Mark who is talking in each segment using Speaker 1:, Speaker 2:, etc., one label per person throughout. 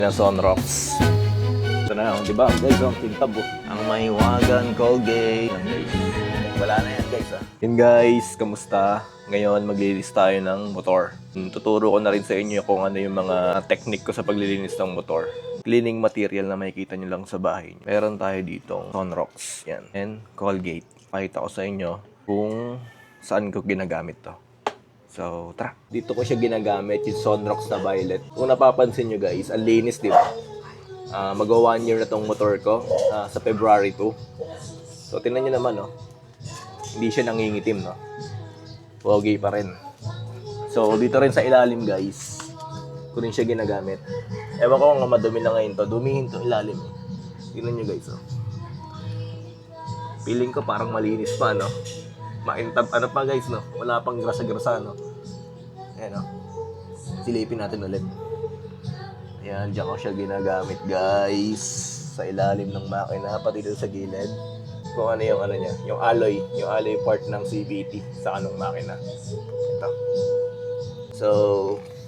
Speaker 1: Na Sonrox. Ito na lang, di ba? Guys, ang pintab oh. Ang Mahiwagan Colgate. Guys. Wala na yan guys ah. Yun guys, kamusta? Ngayon maglilinis tayo ng motor. Tuturo ko na rin sa inyo kung ano yung mga technique ko sa paglilinis ng motor. Cleaning material na makikita nyo lang sa bahay. Meron tayo ditong Sonrox. Yan. And Colgate. Pakita ko sa inyo kung saan ko ginagamit to. So, tara. Dito ko siya ginagamit, yung Sonrox na violet. Kung napapansin nyo guys, ang linis, di ba? Mag-1 year na tong motor ko sa February 2. So, tingnan nyo naman, no? Hindi siya nangingitim, no? Pogi pa rin. So, dito rin sa ilalim, guys. Ko rin siya ginagamit. Ewan ko kung madumi na ngayon to. Dumihin to ilalim. Tingnan nyo, guys, oh. Feeling ko parang malinis pa, no? Makintab, ano pa guys, no? Wala pang grasa-grasa, no? Ayan, no? Silipin natin ulit. Ayan, dyan ko siya ginagamit, guys. Sa ilalim ng makina, pati dito sa gilid. Kung ano yung ano niya, yung alloy part ng CVT sa anong makina. Ito. So,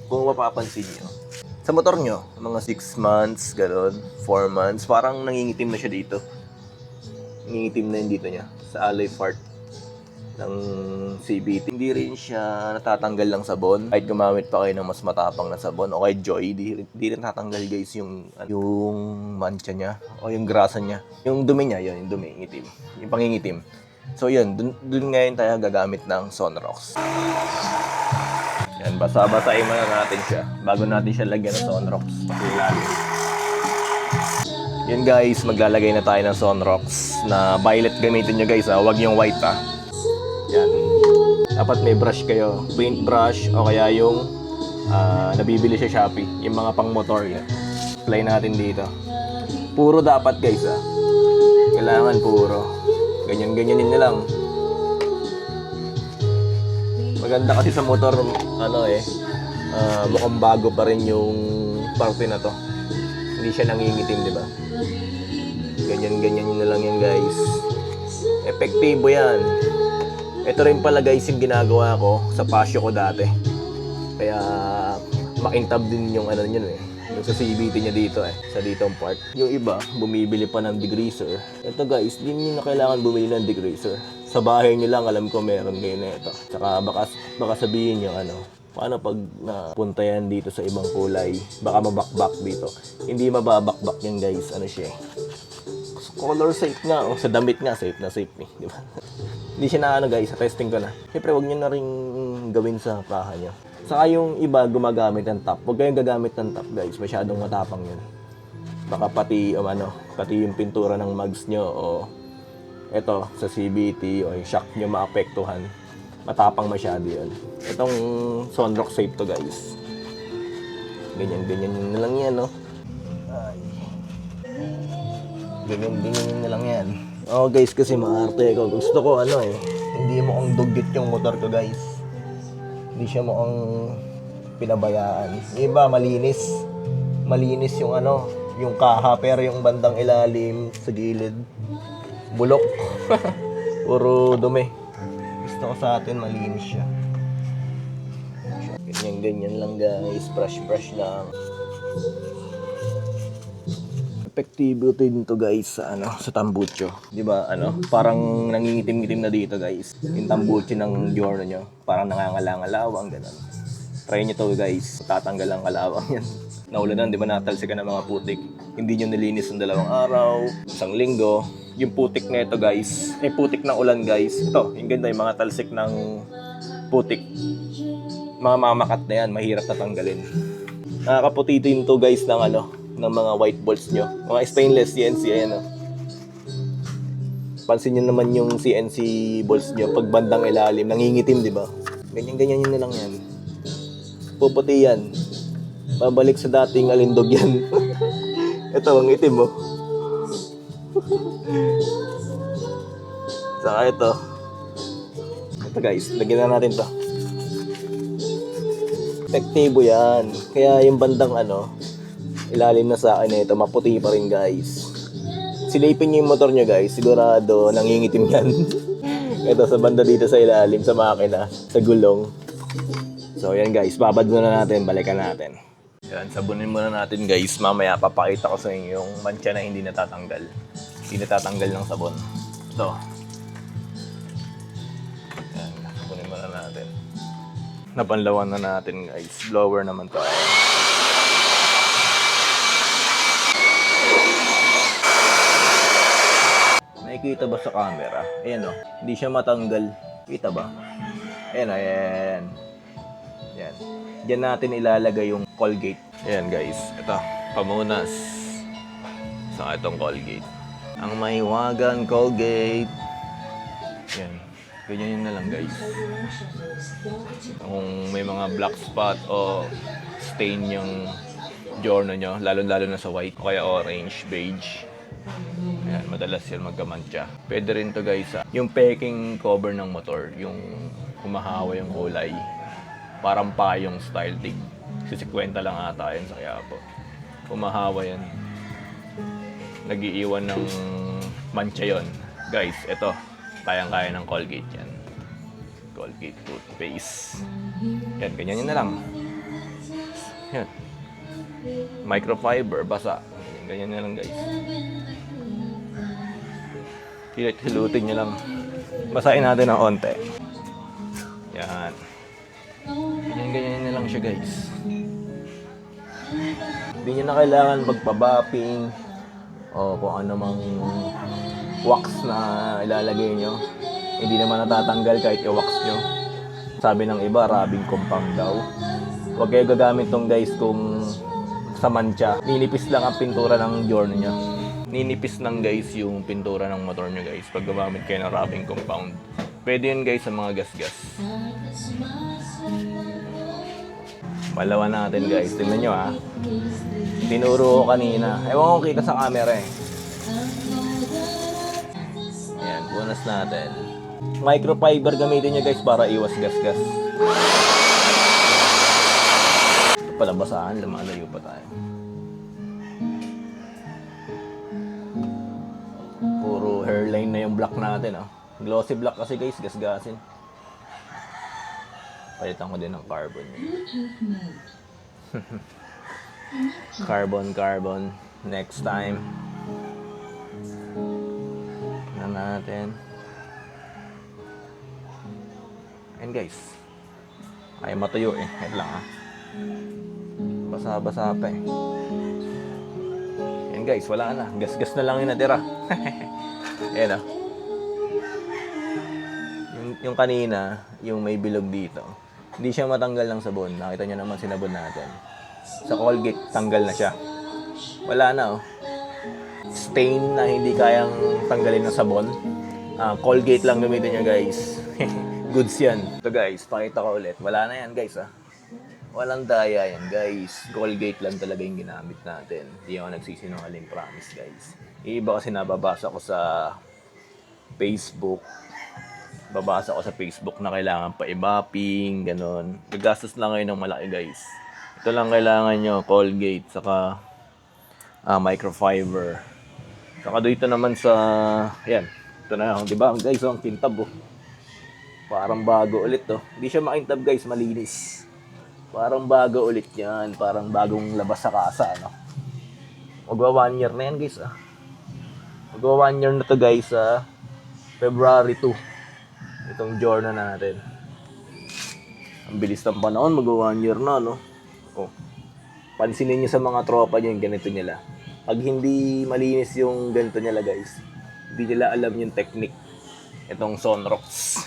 Speaker 1: kung mapapansin nyo, sa motor nyo, mga 6 months, gano'n, 4 months, parang nangingitim na siya dito. Nangingitim na yun dito niya, sa alloy part ng CVT. Hindi rin siya natatanggal ng sabon. Kahit gumamit pa kayo ng mas matapang na sabon o kay Joy, di rin natatanggal guys yung mancha niya o yung grasa niya. Yung dumi niya, yun, yung dumi, ngitim. Yung pangingitim. So yun, dun ngayon tayo gagamit ng Sonrox. Yan, basa-basain muna natin siya bago natin siya lagyan ng Sonrox. Yun guys, maglalagay na tayo ng Sonrox na violet gamitin nyo guys, huwag yung white Yan. Dapat may brush kayo. Paint brush o kaya yung nabibili sa Shopee. Yung mga pang motor yan. Apply natin dito. Puro dapat guys Kailangan puro. Ganyan-ganyanin na lang. Maganda kasi sa motor, mukhang bago pa rin yung parte na to. Hindi siya nangingitim, di ba? Ganyan-ganyan na lang yan guys. Epektibo yan. Ito rin pala guys yung ginagawa ko sa pasyo ko dati. Kaya makintab din yung ano yun yung sa CVT niya dito sa ditong part. Yung iba, bumibili pa ng degreaser. Ito guys, hindi nyo na kailangan bumili ng degreaser. Sa bahay nyo lang, alam ko meron kayo na ito. Tsaka baka sabihin nyo paano pag napunta yan dito sa ibang kulay, baka mabakbak dito. Hindi mababakbak yan guys, ano siya color safe nga, sa damit nga, safe na safe di ba? Hindi siya na guys, sa testing ko na. Siyempre, huwag nyo na rin gawin sa kaha nyo. Saka yung iba gumagamit ng top. Huwag kayong gagamit ng top guys, masyadong matapang yun. Baka pati yung pintura ng mugs nyo o eto sa CVT o yung shock nyo maapektuhan. Matapang masyado yun. Itong Sonrox safe to guys. Ganyan na lang yan, no? Ay. Ganyan na lang yan. Oh guys, kasi maarte ko. Gusto ko hindi mo ang dugyot yung motor ko guys. Hindi siya mo ang pinabayaan. Iba malinis. Malinis yung yung kaha, pero yung bandang ilalim sa gilid bulok. Puro dumi. Gusto ko sa atin malinis siya. Ganyan lang guys. Brush lang. Epektibo din to guys sa sa tambucho. 'Di ba? Parang nangingitim-ngitim na dito guys. Yung tambucho ng Giorno nyo, parang nangangalangalawang ganun. Try niyo to guys. Tatanggal ang kalawang yan. Naulanan, 'di ba, natalsikan ng mga putik. Hindi niyo nilinis ng 2 araw, 1 linggo. Yung putik na ito guys, putik ng ulan guys. Ito, yung ganda yung mga talsik ng putik. Mga mamakat na yan, mahirap na tanggalin. Nakakaputi din to guys ng mga white bolts nyo. Mga stainless CNC, ayan Pansin nyo naman yung CNC bolts nyo pag bandang ilalim, nangingitim, di ba? Ganyan yun na lang yan. Puputi yan. Babalik sa dating alindog yan. Ito, ang itim mo. Saka ito. Ito guys, lagyan na natin to. Epektibo yan. Kaya yung bandang ilalim na sa akin ito, maputi pa rin guys. Silipin nyo yung motor nyo guys, sigurado nangingitim yan. Ito sa banda dito sa ilalim, sa makina, sa gulong. So yan guys, babad muna natin, balikan natin. Yan, sabunin muna natin guys. Mamaya papakita ko sa inyo yung mancha na hindi natatanggal. Hindi natatanggal ng sabon. Ito. Yan, sabunin muna natin. Napanlawan na natin guys. Blower naman to. Nakikita ba sa camera? Ayan o. Hindi siya matanggal. Kita ba? Ayan o. Ayan. Yan. Diyan natin ilalagay yung Colgate. Ayan guys. Ito. Pamunas. Sa itong Colgate. Ang mahiwagan Colgate. Yan. Ganyan yun na lang guys. Kung may mga black spot o stain yung journal nyo, lalo-lalo na sa white o kaya orange, beige. Ayan, madalas yan magkamantya. Pwede rin to guys, yung peking cover ng motor, yung humahawa yung kulay. Parang payong style tig. 50 lang ata yun sa Quiapo. Humahawa yan. Nag-iiwan ng mancha yon. Guys, ito. Kayang-kaya ng Colgate yan. Colgate toothpaste. Yan, ganyan yun na lang. Yan. Microfiber, basa. Ganyan na lang guys. Hilutin nyo lang. Basahin natin ng onte. Yan. Ganyan na lang siya guys. Hindi nyo na kailangan magpa-bopping o kung ano mang wax na ilalagay nyo. Hindi naman natatanggal kahit i-wax nyo. Sabi ng iba, rubbing compound daw. Huwag kayo gagamit tong guys kung sa mancha. Ninipis lang ang pintura ng journal nyo. Ninipis lang guys yung pintura ng motor nyo guys pag gumamit kayo ng rubbing compound. Pwede yun guys sa mga gas-gas. Malawan natin guys. Tingnan nyo ha. Tinuro ko kanina. Ewan ko kita sa camera eh. Ayan, punas natin. Microfiber gamitin nyo guys para iwas gas-gas. Ito pala basahan, lumalayo pa tayo. Puro hairline na yung black natin oh. Glossy black kasi guys, gas-gasin. Palitan ko din ng carbon. Carbon. Next time. Na natin. And guys. Ay matuyo eh. Head lang ah. Basa-basa pa eh. And guys, wala na. Gas-gas na lang yung natira. Ayan ah. Yung kanina, yung may bilog dito. Hindi siya matanggal ng sabon. Nakita nyo naman sinabon natin. Sa Colgate, tanggal na siya. Wala na oh. Stain na hindi kayang tanggalin ng sabon. Colgate lang gamitin nyo guys. Goods yan. Ito guys, pakita ko ulit. Wala na yan guys ah. Walang daya yan guys. Colgate lang talaga yung ginamit natin. Hindi ako nagsisinungaling, promise guys. Iba kasi nababasa ko sa Facebook. Babasa ko sa Facebook na kailangan pa i-bopping, ganon. Gagastos lang kayo ng malaki guys. Ito lang kailangan nyo, Colgate, saka microfiber. Saka dito naman sa, yan, ito na di ba guys, ang kintab oh. Parang bago ulit oh. Hindi siya makintab guys, malinis. Parang bago ulit yan, parang bagong labas sa kasa, ano. Magwa 1 year na yan guys ah. Magwa 1 year na to guys February 2. Itong journal natin. Ang bilis ng panahon, mag-1 year na, no? Oh. Pansinin nyo sa mga tropa nyo yung ganito nila. Pag hindi malinis yung ganito nila, guys, hindi nila alam yung technique. Itong Sonrox.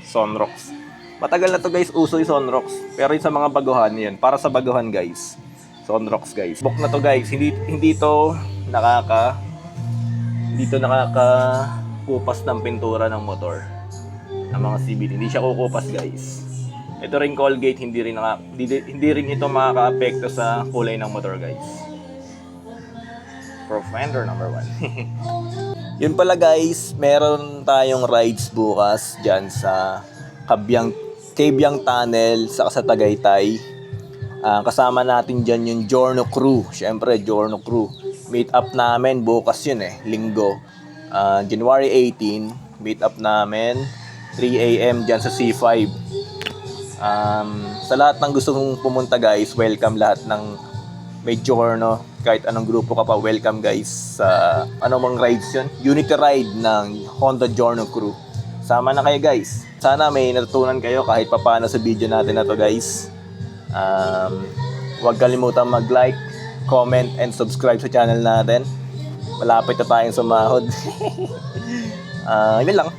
Speaker 1: Sonrox. Matagal na to guys, uso yung Sonrox. Pero yung sa mga baguhan, yan. Para sa baguhan, guys. Sonrox, guys. Book na to, guys. Hindi to nakakakupas ng pintura ng motor. Ng mga CVT. Hindi siya kukupas guys. Ito rin Colgate, hindi rin ito makaka-apekto sa kulay ng motor guys. Profender number 1. Yun pala guys, meron tayong rides bukas dyan sa Cabiang Tunnel sa Tagaytay. Kasama natin dyan yung Giorno Crew. Siyempre, Giorno Crew. Meet up namin bukas yun eh, linggo. January 18, meet up namin 3 AM dyan sa C5. Sa lahat ng gusto mong pumunta guys, welcome lahat ng May Giorno, kahit anong grupo ka pa, welcome guys sa anong rides yun. Unity ride ng Honda Giorno crew. Sama na kayo guys. Sana may natutunan kayo kahit papaano sa video natin na to guys. Huwag kalimutan mag-like, comment, and subscribe sa channel natin. Malapit na tayong sumahod. Yun lang.